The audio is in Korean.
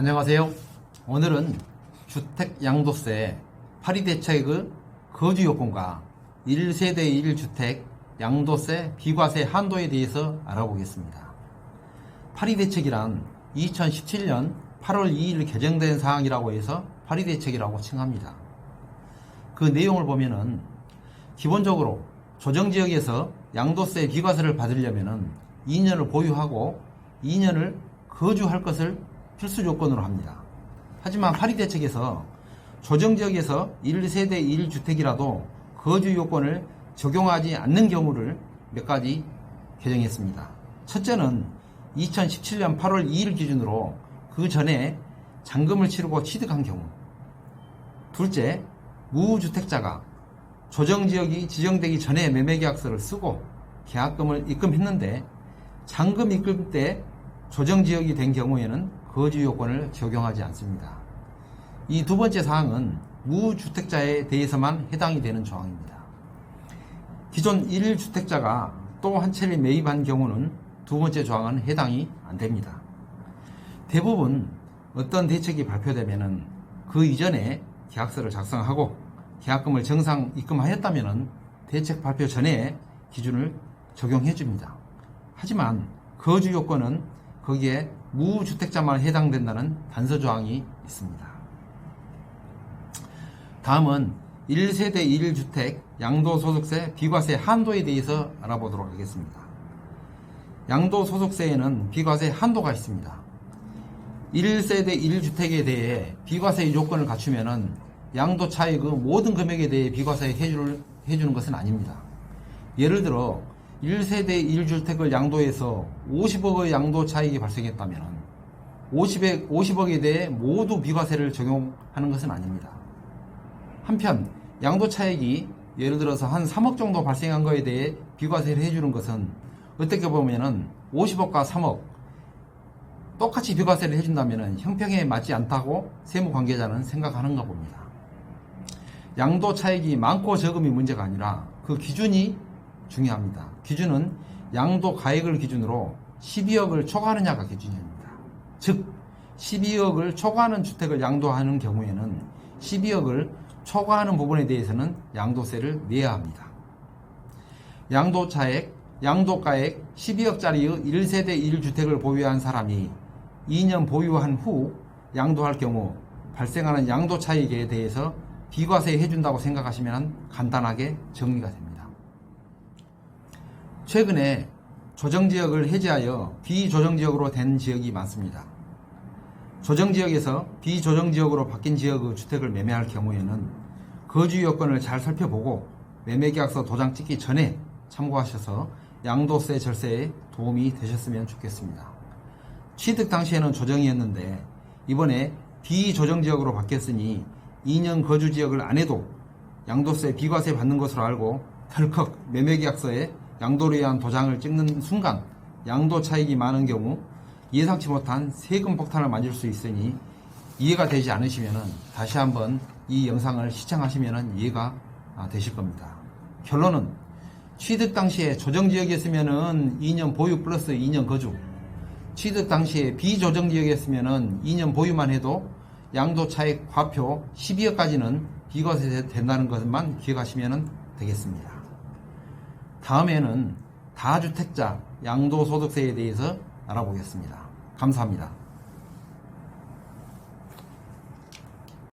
안녕하세요. 오늘은 주택 양도세 파리 대책의 거주 요건과 1세대 1주택 양도세 비과세 한도에 대해서 알아보겠습니다. 파리 대책이란 2017년 8월 2일 개정된 사항이라고 해서 파리 대책이라고 칭합니다. 그 내용을 보면은 기본적으로 조정지역에서 양도세 비과세를 받으려면은 2년을 보유하고 2년을 거주할 것을 필수 조건으로 합니다. 하지만 파리 대책에서 조정지역에서 1세대 1주택이라도 거주 요건을 적용하지 않는 경우를 몇 가지 개정했습니다. 첫째는 2017년 8월 2일 기준으로 그 전에 잔금을 치르고 취득한 경우. 둘째, 무주택자가 조정지역이 지정되기 전에 매매계약서를 쓰고 계약금을 입금했는데 잔금 입금 때 조정지역이 된 경우에는 거주 요건을 적용하지 않습니다. 이 두 번째 사항은 무주택자에 대해서만 해당이 되는 조항입니다. 기존 1주택자가 또 한 채를 매입한 경우는 두 번째 조항은 해당이 안 됩니다. 대부분 어떤 대책이 발표되면은 그 이전에 계약서를 작성하고 계약금을 정상 입금하였다면은 대책 발표 전에 기준을 적용해 줍니다. 하지만 거주 요건은 거기에 무주택자만 해당된다는 단서 조항이 있습니다. 다음은 1세대 1주택 양도소득세 비과세 한도에 대해서 알아보도록 하겠습니다. 양도소득세에는 비과세 한도가 있습니다. 1세대 1주택에 대해 비과세 요건을 갖추면 양도 차익의 모든 금액에 대해 비과세 해주는 것은 아닙니다. 예를 들어 1세대 1주택을 양도해서 50억의 양도 차익이 발생했다면 50억에 대해 모두 비과세를 적용하는 것은 아닙니다. 한편 양도 차익이 예를 들어서 한 3억 정도 발생한 것에 대해 비과세를 해주는 것은 어떻게 보면은 50억과 3억 똑같이 비과세를 해준다면 형평에 맞지 않다고 세무관계자는 생각하는가 봅니다. 양도 차익이 많고 적음이 문제가 아니라 그 기준이 중요합니다. 기준은 양도 가액을 기준으로 12억을 초과하느냐가 기준입니다. 즉 12억을 초과하는 주택을 양도하는 경우에는 12억을 초과하는 부분에 대해서는 양도세를 내야 합니다. 양도 차액, 양도가액 12억짜리의 1세대 1주택을 보유한 사람이 2년 보유한 후 양도할 경우 발생하는 양도 차익에 대해서 비과세 해준다고 생각하시면 간단하게 정리가 됩니다. 최근에 조정지역을 해제하여 비조정지역으로 된 지역이 많습니다. 조정지역에서 비조정지역으로 바뀐 지역의 주택을 매매할 경우에는 거주 여건을 잘 살펴보고 매매계약서 도장 찍기 전에 참고하셔서 양도세 절세에 도움이 되셨으면 좋겠습니다. 취득 당시에는 조정이었는데 이번에 비조정지역으로 바뀌었으니 2년 거주지역을 안 해도 양도세 비과세 받는 것으로 알고 덜컥 매매계약서에 양도를 위한 도장을 찍는 순간 양도 차익이 많은 경우 예상치 못한 세금 폭탄을 맞을 수 있으니 이해가 되지 않으시면 다시 한번 이 영상을 시청하시면 이해가 되실 겁니다. 결론은 취득 당시에 조정지역이었으면 2년 보유 플러스 2년 거주, 취득 당시에 비조정지역이었으면 2년 보유만 해도 양도 차익 과표 12억까지는 비과세 된다는 것만 기억하시면 되겠습니다. 다음에는 다주택자 양도소득세에 대해서 알아보겠습니다. 감사합니다.